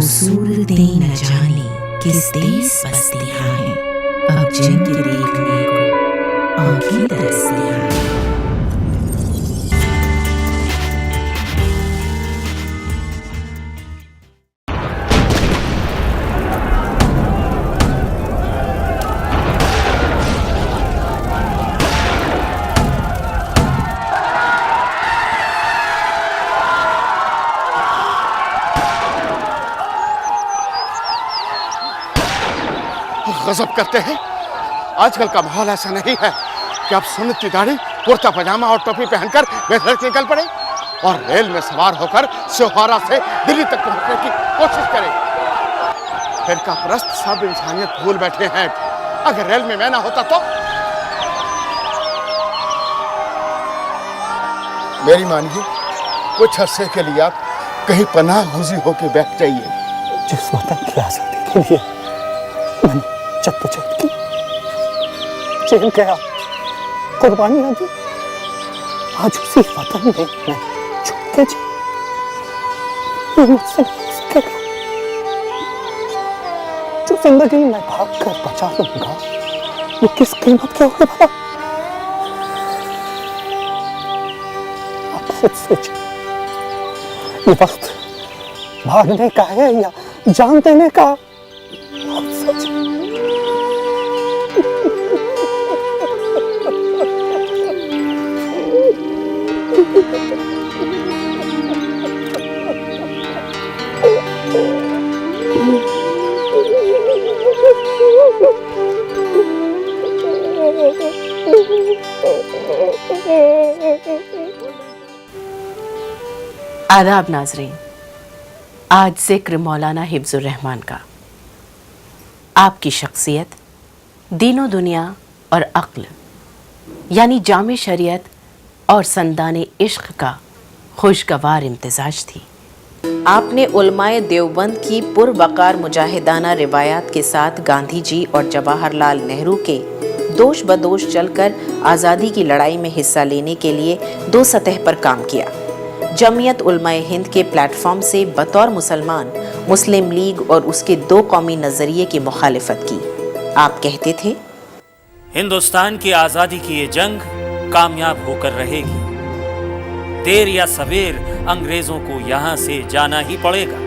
صورتیں نہ جانے کس دیس بستی ہیں، اب جن کے دیکھنے کو آنکھیں ترستی ہیں۔ غضب کرتے ہیں، آج کل کا ماحول ایسا نہیں ہے کہ اب سنت کی داڑھی، کرتا پاجامہ اور ٹوپی پہن کر بے دھڑک نکل پڑے اور ریل میں سوار ہو کر سہارا سے دلی تک پہنچنے کی کوشش کرے۔ فرقہ پرست سب انسانیت بھول بیٹھے ہیں۔ اگر ریل میں میں نہ ہوتا تو میری مانیے، کچھ عرصے کے لیے آپ کہیں پناہ گزین ہو کے بیٹھ جائیے۔ جس وطن کی آزادی کے لیے میں نے جدوجہد کی، جیل گیا، قربانیاں دی، آج اسی وطن میں میں چھپ کے جی، یہ مجھ سے نہیں ہو سکے گا۔ جو زندگی میں بھاگ کر بچا لوں گا وہ کس قیمت کے ہوئے بھلا؟ آپ خود سوچیں، یہ وقت بھاگنے کا ہے یا جان دینے کا؟ آپ سوچیں۔ آداب ناظرین، آج ذکر مولانا حفظ الرحمان کا۔ آپ کی شخصیت دین و دنیا اور عقل یعنی جامع شریعت اور سندان عشق کا خوشگوار امتزاج تھی۔ آپ نے علماء دیوبند کی پروقار مجاہدانہ روایات کے ساتھ گاندھی جی اور جواہر لال نہرو کے دوش بدوش چل کر آزادی کی لڑائی میں حصہ لینے کے لیے دو سطح پر کام کیا۔ جمعیت علماء ہند کے پلیٹ فارم سے بطور مسلمان مسلم لیگ اور اس کے دو قومی نظریے کی مخالفت کی۔ آپ کہتے تھے، ہندوستان کی آزادی کی یہ جنگ کامیاب ہو کر رہے گی، دیر یا سویر انگریزوں کو یہاں سے جانا ہی پڑے گا۔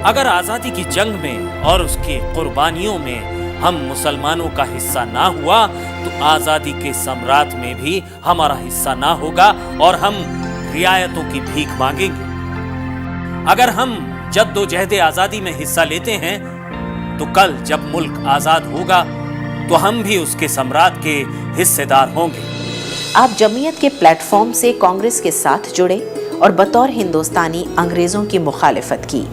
اگر آزادی کی جنگ میں اور اس کی قربانیوں میں ہم مسلمانوں کا حصہ نہ ہوا تو آزادی کے ثمرات میں بھی ہمارا حصہ نہ ہوگا اور ہم رعایتوں کی بھیک مانگیں گے۔ اگر ہم جد و جہد آزادی میں حصہ لیتے ہیں تو کل جب ملک آزاد ہوگا تو ہم بھی اس کے ثمرات کے حصے دار ہوں گے۔ آپ جمعیت کے پلیٹ فارم سے کانگریس کے ساتھ جڑے اور بطور ہندوستانی انگریزوں کی مخالفت کی۔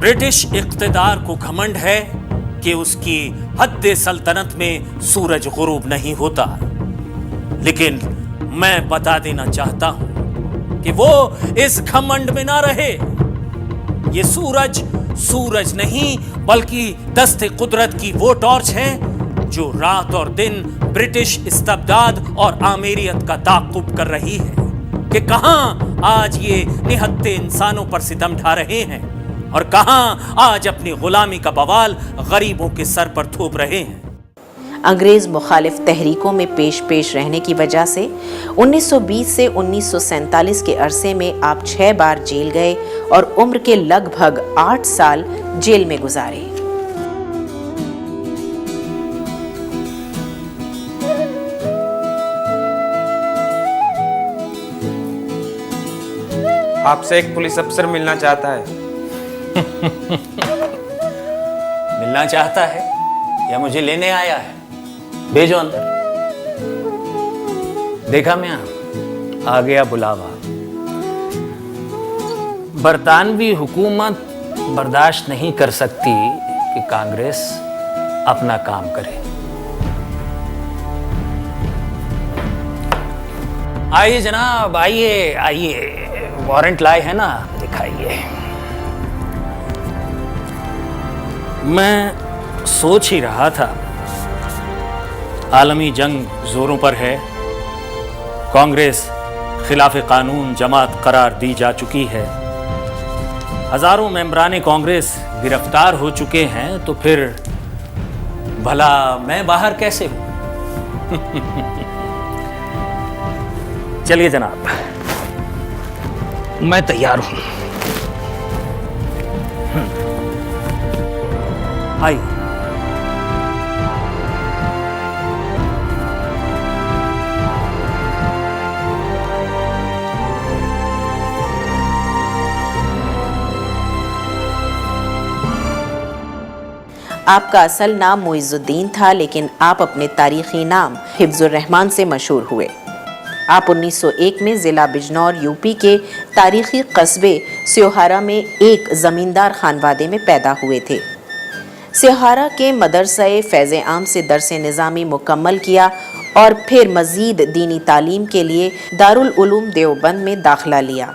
برٹش اقتدار کو گھمنڈ ہے کہ اس کی حد سلطنت میں سورج غروب نہیں ہوتا، لیکن میں بتا دینا چاہتا ہوں کہ وہ اس گھمنڈ میں نہ رہے۔ یہ سورج نہیں بلکہ دست قدرت کی وہ ٹارچ ہے جو رات اور دن برٹش استبداد اور آمیریت کا تعاقب کر رہی ہے کہ کہاں آج یہ نہتے انسانوں پر ستم ڈھا رہے ہیں اور کہاں آج اپنی غلامی کا بوال غریبوں کے سر پر تھوپ رہے ہیں۔ انگریز مخالف تحریکوں میں پیش رہنے کی وجہ سے 1920 سے 1947 کے عرصے میں آپ 6 بار جیل گئے اور عمر کے لگ بھگ 8 سال جیل میں گزارے۔ آپ سے ایک پولیس افسر ملنا چاہتا ہے۔ ملنا چاہتا ہے یا مجھے لینے آیا ہے؟ بھیجو اندر۔ دیکھا میاں، آ گیا بلاوا۔ برطانوی حکومت برداشت نہیں کر سکتی کہ کانگریس اپنا کام کرے۔ آئیے جناب، آئیے، وارنٹ لائے ہیں نا، دکھائیے۔ میں سوچ ہی رہا تھا، عالمی جنگ زوروں پر ہے، کانگریس خلاف قانون جماعت قرار دی جا چکی ہے، हजारों मेंबरान कांग्रेस गिरफ्तार हो चुके हैं, तो फिर भला मैं बाहर कैसे हूं? चलिए जनाब, मैं तैयार हूं। आइए। आपका असल नाम मुइजुद्दीन था, लेकिन आप अपने तारीखी नाम हिफ्जुर रहमान से मशहूर हुए। आप 1901 में ज़िला बिजनौर यूपी के तारीखी कस्बे स्योहारा में एक ज़मींदार खानवादे में पैदा हुए थे। स्योहारा के मदरसे फैज़ आम से दरस निज़ामी मुकम्मल किया और फिर मज़ीद दीनी तालीम के लिए दारुल उलूम देवबंद में दाखिला लिया।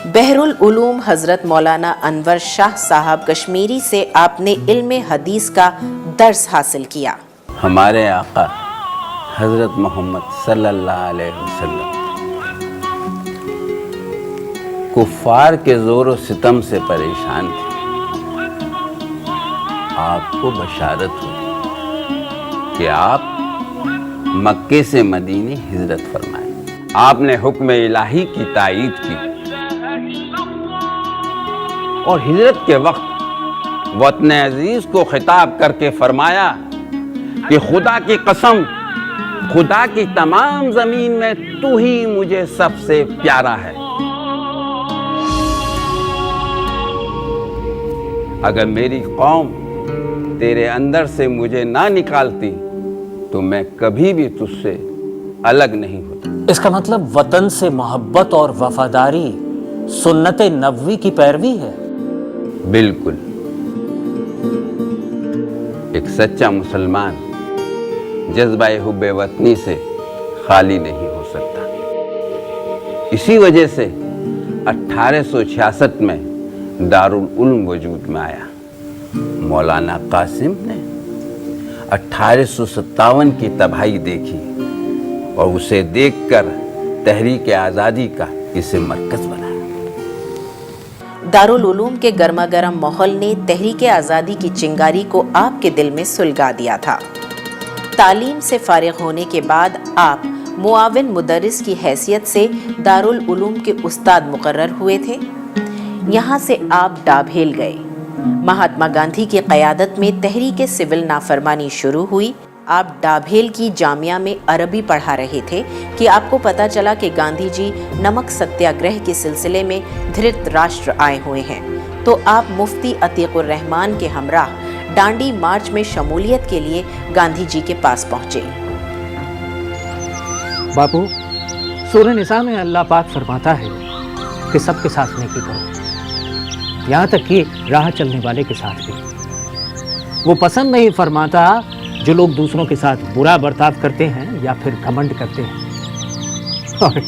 बहरुल उलूम हज़रत मौलाना अनवर शाह साहब कश्मीरी से आपने इल्म हदीस का दर्स हासिल किया। हमारे आका हज़रत मोहम्मद सल्लल्लाहु अलैहि वसल्लम कुफ़ार के ज़ोर सितम से परेशान थे। आपको बशारत हुई कि आप मक्के से मदीने हिजरत फरमाएं। आपने हुक्म इलाही की तायीद की और हिजरत के वक्त वतन अजीज को खिताब करके फरमाया कि खुदा की कसम, खुदा की तमाम जमीन में तू ही मुझे सबसे प्यारा है। अगर मेरी कौम तेरे अंदर से मुझे ना निकालती तो मैं कभी भी तुझसे अलग नहीं होता। इसका मतलब वतन से मोहब्बत और वफादारी सुन्नत नबवी की पैरवी है। बिल्कुल। एक सच्चा मुसलमान जज्बा हुब्बे वतनी से खाली नहीं हो सकता। इसी वजह से 1866 में दारुल उलूम वजूद में आया। मौलाना कासिम ने 1857 की तबाही देखी और उसे देखकर तहरीक आज़ादी का इसे मरकज़ बनाया। दारुल उलूम के गर्मा गर्म माहौल ने तहरीक आज़ादी की चिंगारी को आपके दिल में सुलगा दिया था। तालीम से फारिग होने के बाद आप मुआविन मुदर्रिस की हैसियत से दारुल उलूम के उस्ताद मुकर्रर हुए थे। यहाँ से आप डाभेल गए। महात्मा गांधी की क़यादत में तहरीक सिविल नाफरमानी शुरू हुई। आप डाभेल की जामिया में अरबी पढ़ा रहे थे कि आपको पता चला कि गांधी जी नमक सत्याग्रह के सिलसिले में धृतराष्ट्र आए हुए हैं। तो आप मुफ्ती अतीकुर रहमान के हमराह डांडी मार्च में शमूलियत के लिए गांधी जी के पास पहुंचे। बापू, सूरह निसा में अल्लाह पाक फरमाता है कि सबके साथ नेकी करो, यहाँ तक कि राह चलने वाले के साथ भी। वो पसंद नहीं फरमाता जो लोग दूसरों के साथ बुरा बर्ताव करते हैं या फिर घमंड करते हैं। और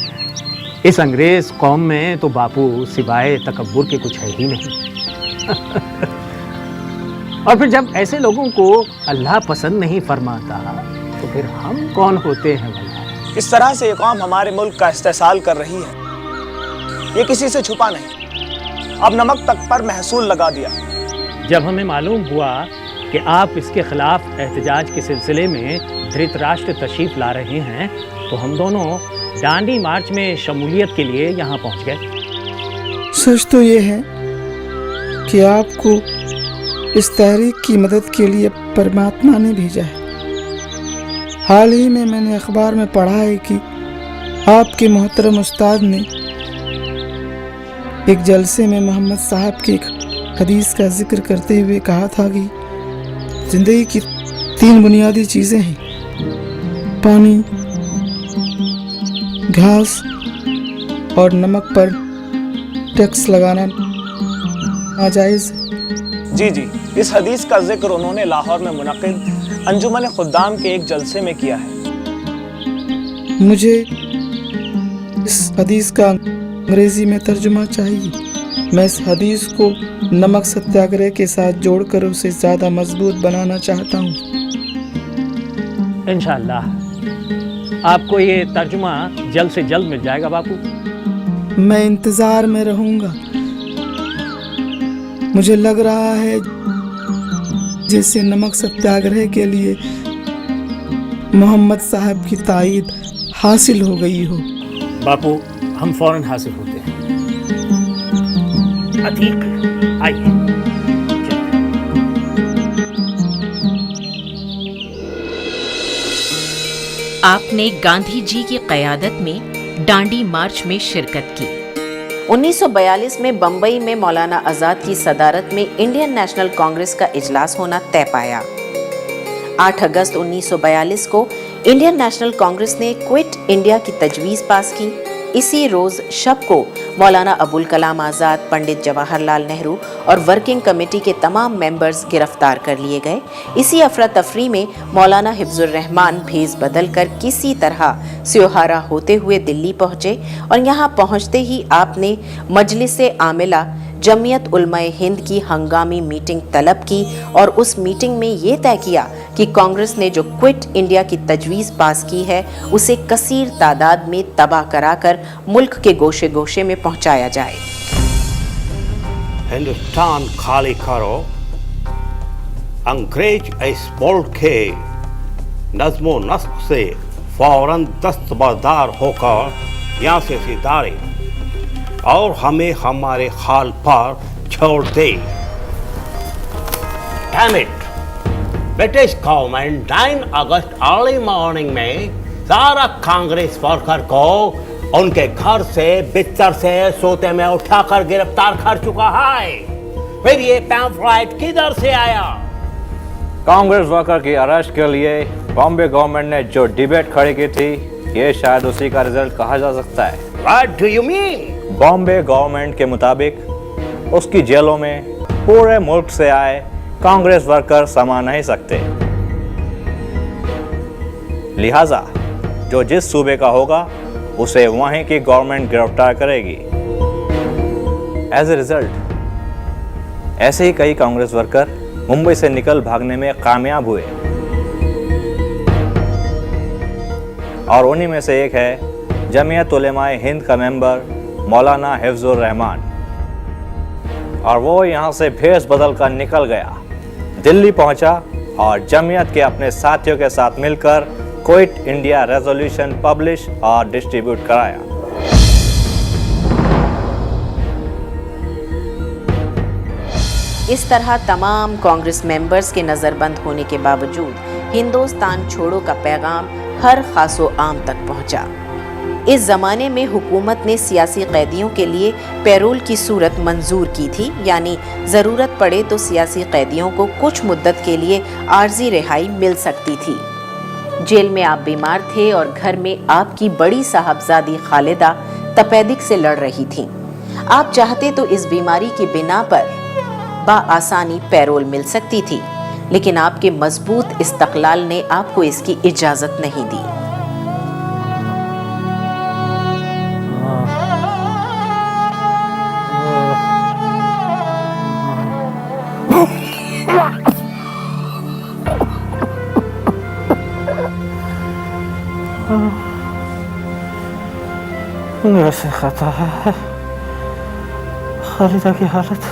इस अंग्रेज कौम में तो बापू सिवाय तकब्बुर के कुछ है ही नहीं। और फिर जब ऐसे लोगों को अल्लाह पसंद नहीं फरमाता तो फिर हम कौन होते हैं भला? इस तरह से ये कौम हमारे मुल्क का इस्तेसाल कर रही है, ये किसी से छुपा नहीं। अब नमक तक पर महसूल लगा दिया। जब हमें मालूम हुआ कि आप इसके खिलाफ एहतजाज के सिलसिले में धृतराष्ट्र तशरीफ ला रहे हैं, तो हम दोनों डांडी मार्च में शमूलियत के लिए यहाँ पहुँच गए। सच तो ये है कि आपको इस तहरीक की मदद के लिए परमात्मा ने भेजा है। हाल ही में मैंने अखबार में पढ़ा है कि आपके मोहतरम उस्ताद ने एक जलसे में मोहम्मद साहब की एक हदीस का जिक्र करते हुए कहा था कि जिंदगी की 3 बुनियादी चीज़ें हैं, पानी, घास और नमक पर टैक्स लगाना नाजायज़ है। जी जी, इस हदीस का जिक्र उन्होंने लाहौर में मुनक़िद अंजुमन खुद्दाम के एक जलसे में किया है। मुझे इस हदीस का अंग्रेजी में तर्जुमा चाहिए। मैं इस हदीस को नमक सत्याग्रह के साथ जोड़कर उसे ज़्यादा मजबूत बनाना चाहता हूँ। इंशाअल्लाह आपको ये तर्जुमा जल्द से जल्द मिल जाएगा बापू। मैं इंतज़ार में रहूँगा। मुझे लग रहा है जैसे नमक सत्याग्रह के लिए मोहम्मद साहब की तायीद हासिल हो गई हो। बापू, हम फौरन हासिल होते हैं। ठीक है, आइए। आपने गांधी जी की क़यादत में डांडी मार्च में शिरकत की। 1942 में बम्बई में मौलाना आज़ाद की सदारत में इंडियन नेशनल कांग्रेस का इजलास होना तय पाया। 8 अगस्त 1942 को इंडियन नेशनल कांग्रेस ने क्विट इंडिया की तजवीज़ पास की। इसी रोज़ शब को मौलाना अबुल कलाम आज़ाद, पंडित जवाहरलाल नेहरू और वर्किंग कमेटी के तमाम मेंबर्स गिरफ्तार कर लिए गए। इसी अफरा तफरी में मौलाना हिफ्जुर रहमान भेस बदल कर किसी तरह स्योहारा होते हुए दिल्ली पहुँचे और यहाँ पहुँचते ही आपने मजलिस आमिला जमियत उलमाए हिंद की हंगामी मीटिंग तलब की और उस मीटिंग में ये तय किया कि कांग्रेस ने जो क्विट इंडिया की तजवीज़ पास की है उसे कसीर तादाद में तबाह कराकर मुल्क के गोशे गोशे में पहुंचाया जाए। हिंदुस्तान खाली करो, अंग्रेज इस मुल्क के नज़्मो नस्क से फौरन दस्तबरदार होकर यहाँ से सिधारे और हमें हमारे हाल पर छोड़ दे। Damn it! British government 9 August early morning में सारा कांग्रेस वर्कर को उनके घर से बिस्तर से सोते में उठाकर गिरफ्तार कर चुका है। फिर ये पैम्फलेट किधर से आया? कांग्रेस वर्कर की अरेस्ट के लिए बॉम्बे गवर्नमेंट ने जो डिबेट खड़ी की थी, ये शायद उसी का रिजल्ट कहा जा सकता है। What do you mean? Bombay government के मुताबिक उसकी जेलों में पूरे मुल्क से आए कांग्रेस वर्कर समा नहीं सकते, लिहाजा जो जिस सूबे का होगा उसे वहीं की गवर्नमेंट गिरफ्तार करेगी। एज ए रिजल्ट ऐसे ही कई कांग्रेस वर्कर मुंबई से निकल भागने में कामयाब हुए और उन्हीं में से एक है जमियत उलेमाए हिंद का मेंबर मौलाना हिफ्जुर रहमान। और वो यहाँ से भेस बदल कर निकल गया, दिल्ली पहुंचा और जमियत के अपने साथियों के साथ मिलकर क्विट इंडिया रेजोल्यूशन पब्लिश और डिस्ट्रीब्यूट कराया। इस तरह तमाम कांग्रेस मेंबर्स के नज़रबंद होने के बावजूद हिंदुस्तान छोड़ो का पैगाम हर खासो आम तक पहुंचा। इस ज़माने में हुकूमत ने सियासी कैदियों के लिए पैरोल की सूरत मंजूर की थी, यानी ज़रूरत पड़े तो सियासी कैदियों को कुछ मुद्दत के लिए आर्जी रिहाई मिल सकती थी। जेल में आप बीमार थे और घर में आपकी बड़ी साहबजादी खालिदा तपेदिक से लड़ रही थीं। आप चाहते तो इस बीमारी की बिना पर बाआसानी पैरोल मिल सकती थी, लेकिन आपके मजबूत इस्तक़लाल ने आपको इसकी इजाज़त नहीं दी। मेरे से खता है, खालिदा की हालत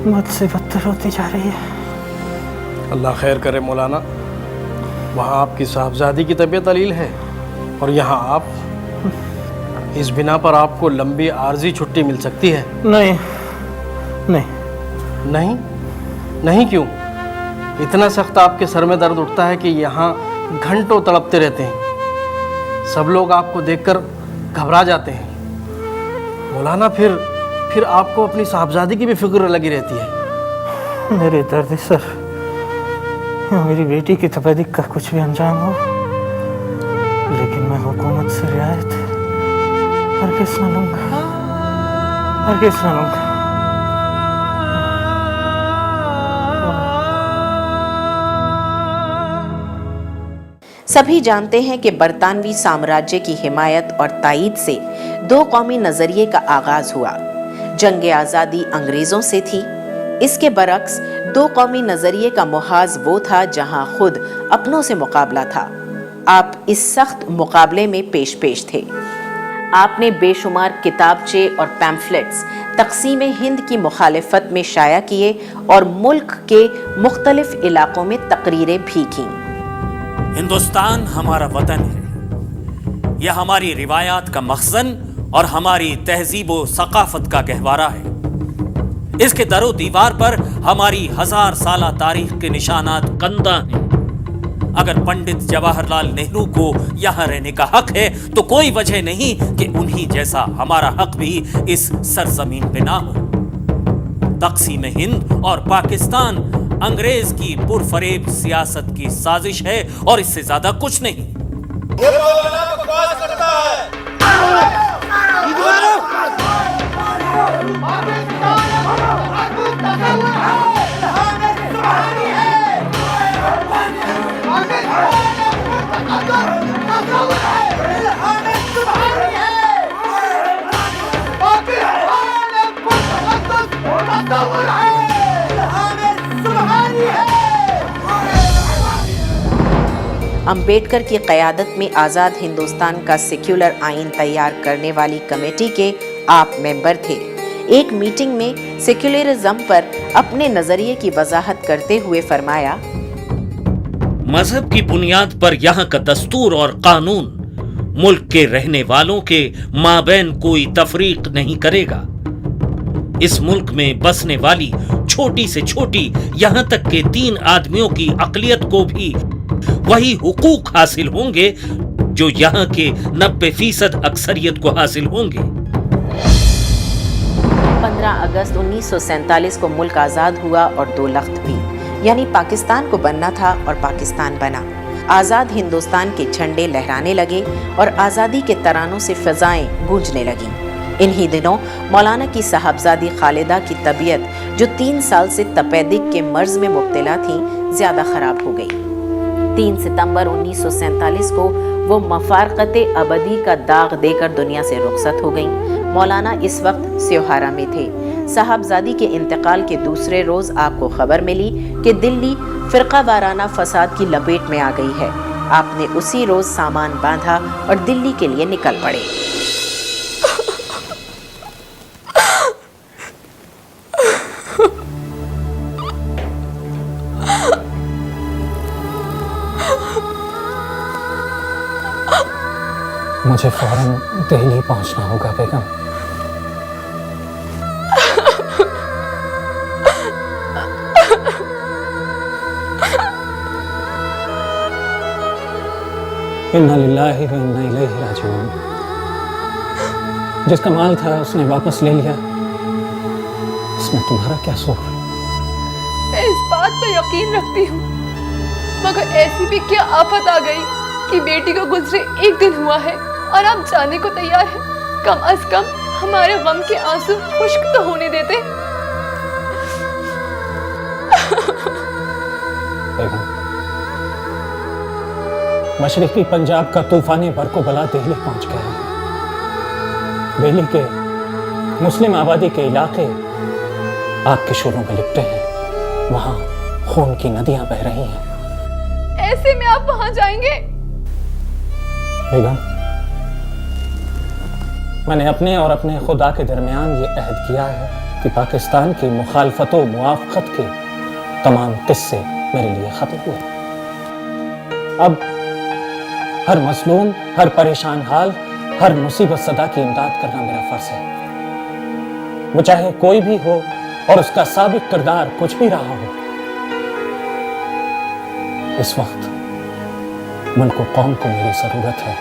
मत से बदतर होती जा रही है। अल्लाह खैर करे मौलाना, वहाँ आपकी साहबजादी की तबीयत अलील है और यहाँ आप इस बिना पर आपको लंबी आर्जी छुट्टी मिल सकती है। नहीं नहीं नहीं नहीं क्यों? इतना सख्त आपके सर में दर्द उठता है कि यहाँ घंटों तड़पते रहते हैं। सब लोग आपको देखकर घबरा जाते हैं। मौलाना फिर आपको अपनी साहबजादी की भी फिक्र लगी रहती है। मेरे दर्द सर, मेरी बेटी की तपेदिक का कुछ भी अंजाम हो, लेकिन मैं हुकूमत से रियायत हरगिज़ न लूँगा, हरगिज़ न लूँगा। सभी जानते हैं कि बरतानवी साम्राज्य की हिमायत और तायीद से दो कौमी नजरिए का आगाज हुआ। जंग आज़ादी अंग्रेज़ों से थी। इसके बरक्स दो कौमी नजरिए का मुहाज वो था जहां खुद अपनों से मुकाबला था। आप इस सख्त मुकाबले में पेश पेश थे। आपने बेशुमार किताबचे और पैम्फलेट्स तकसीम हिंद की मुखालिफत में शाया किए और मुल्क के मुख्तलिफ इलाकों में तकरीरें भी कीं। हिंदुस्तान हमारा वतन है, यह हमारी रिवायात का मखज़न और हमारी तहजीब व सकाफत का गहवारा है। इसके दरो दीवार पर हमारी 1000 साला तारीख के निशानात कंदा हैं। अगर पंडित जवाहरलाल नेहरू को यहाँ रहने का हक है तो कोई वजह नहीं कि उन्हीं जैसा हमारा हक भी इस सरजमीन पे ना हो। तकसीम हिंद और पाकिस्तान अंग्रेज की पुरफरेब सियासत की साजिश है और इससे ज्यादा कुछ नहीं। अंबेडकर की क़यादत में आज़ाद हिंदुस्तान का सेक्युलर आइन तैयार करने वाली कमेटी के आप मेंबर थे। एक मीटिंग में सेक्युलरिज्म पर अपने नजरिए की वजाहत करते हुए फरमाया, मजहब की बुनियाद पर यहाँ का दस्तूर और कानून मुल्क के रहने वालों के माबैन कोई तफरीक नहीं करेगा। इस मुल्क में बसने वाली छोटी से छोटी यहाँ तक के 3 आदमियों की अक़लियत को भी वही हुकूक हासिल होंगे जो यहाँ के 90% अक्सरियत को हासिल होंगे। 15 अगस्त 1947 को मुल्क आज़ाद हुआ और 2 लख्त भी, यानी पाकिस्तान को बनना था और पाकिस्तान बना। आज़ाद हिंदुस्तान के झंडे लहराने लगे और आज़ादी के तरानों से फ़िज़ाएं गूंजने लगीं। इन्हीं दिनों मौलाना की साहबजादी खालिदा की तबीयत, जो 3 साल से तपेदिक के मर्ज में मुब्तला थी, ज़्यादा ख़राब हो गई। 3 सितंबर 1947 को वो मफारकत अबदी का दाग देकर दुनिया से रुखसत हो गईं। मौलाना इस वक्त स्योहारा में थे। साहबजादी के इंतकाल के दूसरे रोज़ आपको खबर मिली कि दिल्ली फ़िरका वाराना फसाद की लपेट में आ गई है। आपने उसी रोज़ सामान बांधा और दिल्ली के लिए निकल पड़े। मुझे फौरन दिल्ली पहुंचना होगा बेगम। इन्ना लिल्लाहि व इन्ना इलैहि राजिऊन। जिसका माल था उसने वापस ले लिया, इसमें तुम्हारा क्या कसूर? मैं इस बात पर यकीन रखती हूँ, मगर ऐसी भी क्या आफत आ गई कि बेटी को गुजरे 1 दिन हुआ है और आप जाने को तैयार हैं। कम अज कम हमारे गम के आंसू खुश्क तो होने देते। मशरकी पंजाब का तूफानी बरको बला दिल्ली पहुंच गया है। दिल्ली के मुस्लिम आबादी के इलाके आग के शोलों में लिपटे हैं। वहां खून की नदियां बह रही हैं। ऐसे में आप वहां जाएंगे? बेगम, मैंने अपने और अपने खुदा के दरमियान ये अहद किया है कि पाकिस्तान की मुखालफत व मुआफ़क़त के तमाम किस्से मेरे लिए ख़त्म हुए। अब हर मसलूम, हर परेशान हाल, हर मुसीबत सदा की इमदाद करना मेरा फ़र्ज़ है। वो चाहे कोई भी हो और उसका साबिक किरदार कुछ भी रहा हो। इस वक्त मुल्क व कौम को मेरी ज़रूरत है,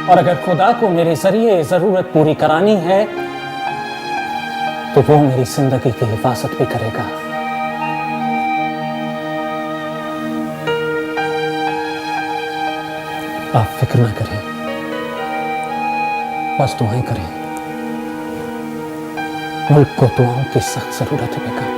और अगर खुदा को मेरे जरिए ज़रूरत पूरी करानी है तो वो मेरी जिंदगी की हिफाजत भी करेगा। आप फिक्र ना करें, बस दुआएं करें। मुल्क को दुआओं की सख्त जरूरत है बेगम।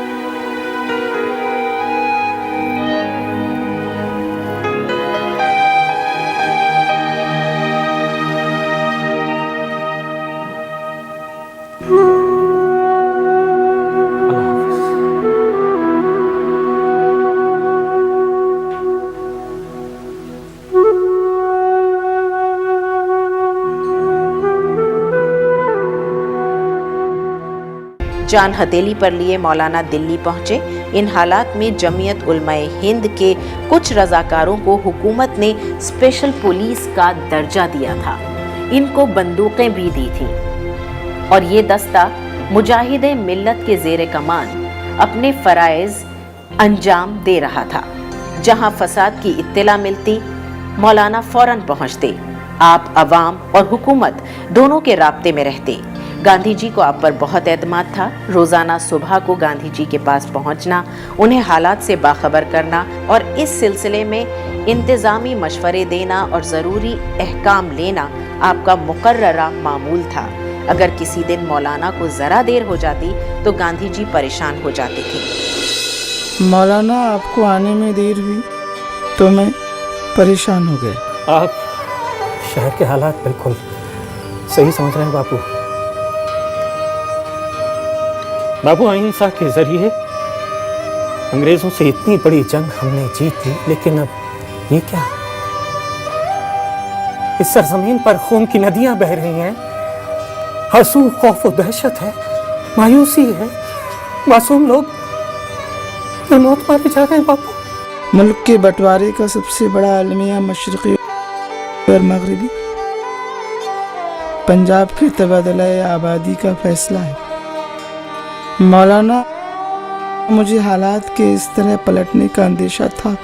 जान हथेली पर लिए मौलाना दिल्ली पहुंचे। इन हालात में जमीयत उलमाए हिंद के कुछ रजाकारों को हुकूमत ने स्पेशल पुलिस का दर्जा दिया था। इनको बंदूकें भी दी थी और ये दस्ता मुजाहिदे मिल्लत के ज़ेरे कमान अपने फराइज अंजाम दे रहा था। जहां फसाद की इत्तला मिलती, मौलाना फौरन पहुंचते। आप अवाम और हुकूमत दोनों के राब्ते में रहते। गांधी जी को आप पर बहुत एतमाद था। रोज़ाना सुबह को गांधी जी के पास पहुंचना, उन्हें हालात से बाखबर करना और इस सिलसिले में इंतज़ामी मशवरे देना और ज़रूरी अहकाम लेना आपका मुकर्ररा मामूल था। अगर किसी दिन मौलाना को ज़रा देर हो जाती तो गांधी जी परेशान हो जाते थे। मौलाना, आपको आने में देर हुई तो मैं परेशान हो गया। आप शहर के हालात बिल्कुल सही समझ रहे हैं बापू। बापू, अहिंसा के जरिए अंग्रेजों से इतनी बड़ी जंग हमने जीत ली, लेकिन अब ये क्या? इस सरजमीन पर खून की नदियां बह रही हैं। आंसू, खौफ और दहशत है, मायूसी है। मासूम लोग मौत मारे जा रहे हैं बापू। मुल्क के बंटवारे का सबसे बड़ा अलमिया मशरक़ी और मगरबी पंजाब के तबादला आबादी का फैसला है। मौलाना, मुझे हालात के इस तरह पलटने का अंदेशा था,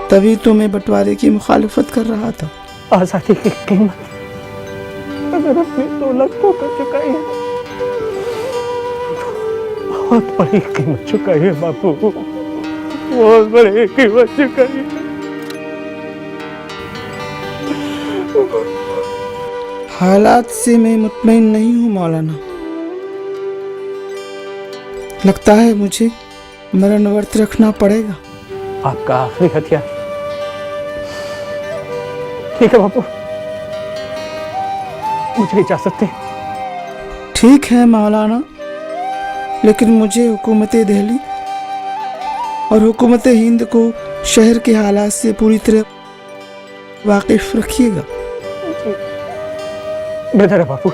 तभी तो मैं बंटवारे की मुखालफत कर रहा था। आज़ादी की कीमत अगर अपनी दौलत को कर चुकाई है, बहुत बड़ी कीमत चुकाई है बापू, बहुत बड़ी कीमत चुकाई है। हालात से मैं मुतमईन नहीं हूँ मौलाना। लगता है मुझे मरण व्रत रखना पड़ेगा। आपका आखिरी हथियार। ठीक है बापू, मुझे इजाजत दें। ठीक है मौलाना, लेकिन मुझे हुकूमत दिल्ली और हुकूमत हिंद को शहर के हालात से पूरी तरह वाकिफ रखिएगा। बेहतर है बापू।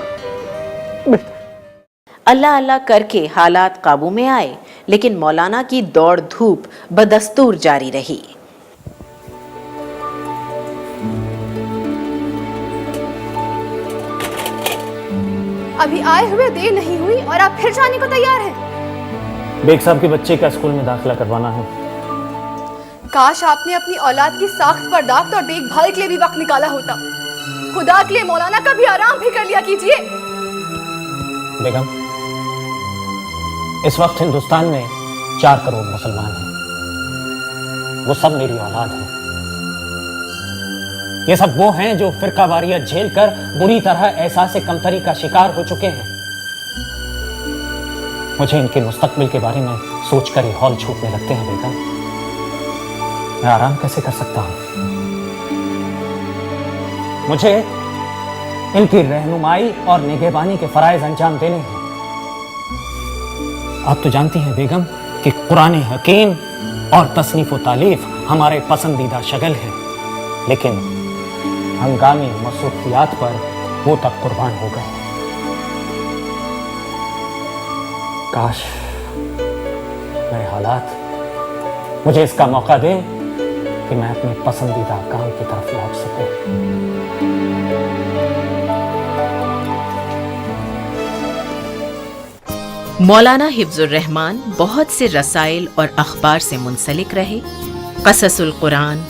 अल्लाह अल्लाह करके हालात काबू में आए, लेकिन मौलाना की दौड़ धूप बदस्तूर जारी रही। अभी आए हुए देर नहीं हुई और आप फिर जाने को तैयार हैं। बेग साहब के बच्चे का स्कूल में दाखिला करवाना है। काश आपने अपनी औलाद की साख्त बर्दाश्त और देखभाल के लिए भी वक्त निकाला होता। खुदा के लिए मौलाना का भी आराम भी कर लिया कीजिए। बेगम, इस वक्त हिंदुस्तान में 4 करोड़ मुसलमान हैं। वो सब मेरी औलाद हैं। ये सब वो हैं जो फिरकावारियत झेल कर बुरी तरह एहसास कमतरी का शिकार हो चुके हैं। मुझे इनके मुस्तकबिल के बारे में सोचकर ही हौल छूटने लगते हैं बेगम। मैं आराम कैसे कर सकता हूं? मुझे इनकी रहनुमाई और निगहबानी के फराइज अंजाम देने हैं। आप तो जानती हैं बेगम कि कुरान हकीम और तसनीफ व तालीफ हमारे पसंदीदा शगल हैं, लेकिन हंगामी मसरूफियात पर वो तक कुर्बान हो गए। काश मेरे हालात मुझे इसका मौका दें कि मैं अपने पसंदीदा काम की तरफ लौट सकूं। मौलाना हिफ्जुर रहमान बहुत से रसाइल और अखबार से मुंसलिक रहे। क़ससुल कुरान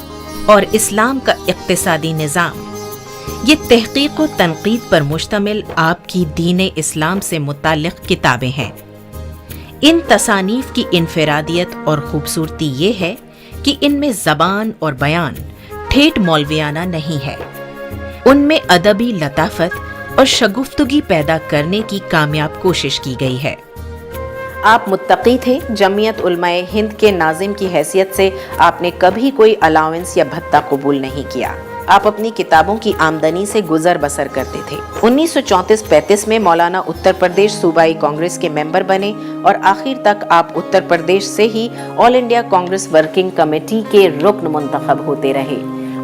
और इस्लाम का इक़्तिसादी निज़ाम, ये तहक़ीक़ व तनक़ीद पर मुश्तमिल आपकी दीन इस्लाम से मुताल्लिक़ किताबें हैं। इन तसानीफ़ की इनफ़रादियत और ख़ूबसूरती ये है कि इनमें ज़बान और बयान ठेठ मौलवियाना नहीं है। उनमें अदबी लताफ़त और शगुफ्तगी पैदा करने की कामयाब कोशिश की गई है। आप मुत्तकी थे। जमीयत उलमाए हिंद के नाजिम की हैसियत से आपने कभी कोई अलाउंस या भत्ता कबूल नहीं किया। आप अपनी किताबों की आमदनी से गुजर बसर करते थे। 1934-35 में मौलाना उत्तर प्रदेश सूबाई कांग्रेस के मेंबर बने और आखिर तक आप उत्तर प्रदेश से ही all India Congress working committee के रुकन मुंतखब होते रहे।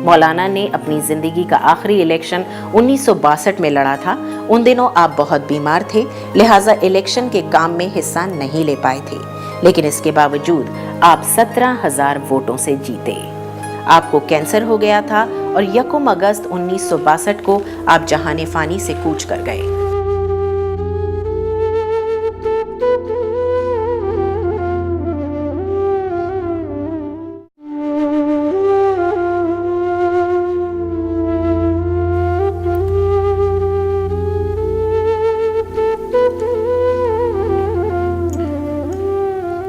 मौलाना ने अपनी जिंदगी का आखिरी इलेक्शन 1962 में लड़ा था। उन दिनों आप बहुत बीमार थे, लिहाजा इलेक्शन के काम में हिस्सा नहीं ले पाए थे, लेकिन इसके बावजूद आप 17,000 वोटों से जीते। आपको कैंसर हो गया था और 1 अगस्त 1962 को आप जहाने फानी से कूच कर गए।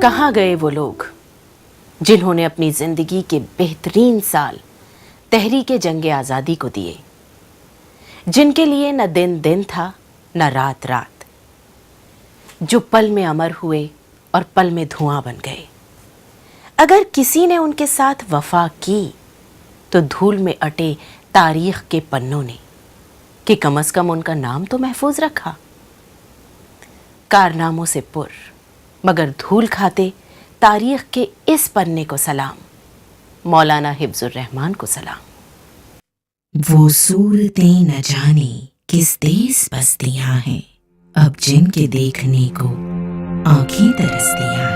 कहाँ गए वो लोग जिन्होंने अपनी जिंदगी के बेहतरीन साल तहरीके जंगे आज़ादी को दिए, जिनके लिए न दिन दिन था न रात रात, जो पल में अमर हुए और पल में धुआं बन गए। अगर किसी ने उनके साथ वफा की तो धूल में अटे तारीख के पन्नों ने, कि कम से कम उनका नाम तो महफूज रखा। कारनामों से पुर मगर धूल खाते तारीख के इस पन्ने को सलाम, मौलाना हिफ्जुर रहमान को सलाम। वो सूरतें न जाने किस देश बसतियां हैं, अब जिनके देखने को आंखें तरसतियां हैं।